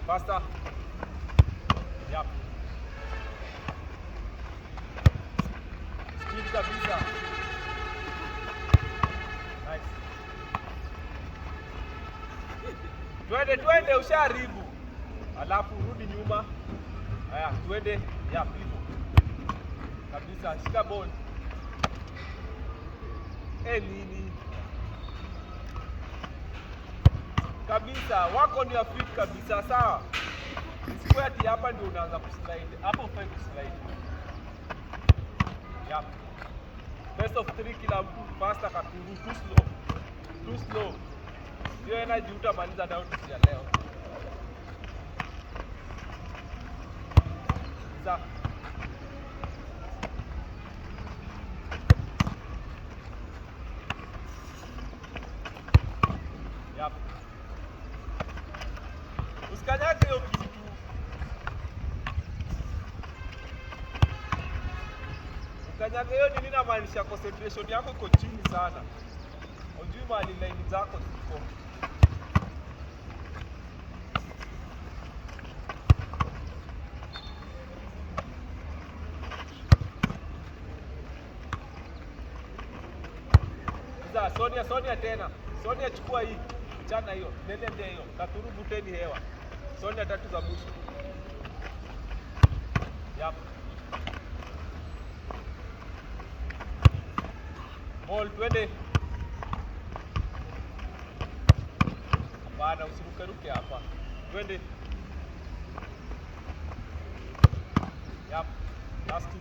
Faster. Yep. Speed kabisa. Nice. Twende usharibu. Alafu rudi nyuma. Haya, twende. Yep, hivyo. Kabisa, shika ball. Nini? Kabisa, wako ni afiki kabisa, sawa? Isikuwe ati hapa ndio unaanza kuslide. Hapo ufai kuslide. Yep. Best of 3 kila mtu. Faster Katuru, too slow. Too slow. Hiyo energy utamaliza down ya leo. Za. Yep. Usikanyage hiyo kitu. Usikanyage hiyo nini inamaanisha concentration yako iko chini sana. Hujui mahali line zako ziko. Sonia tena. Sonia chukua hii. Chana hiyo. Nende hiyo. Katuru buteni hewa. Sonia 3 za mwisho. Yep. Ball twende. Hapana, usiruke hapa. Twende. Yep. Last 2.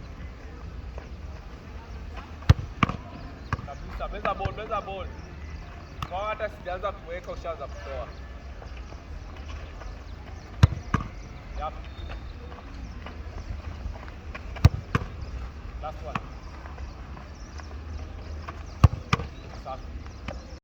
Kabisa, meza ball. Kwa hata sijaanza kuweka ushaanza kutoa. Yep. Last one.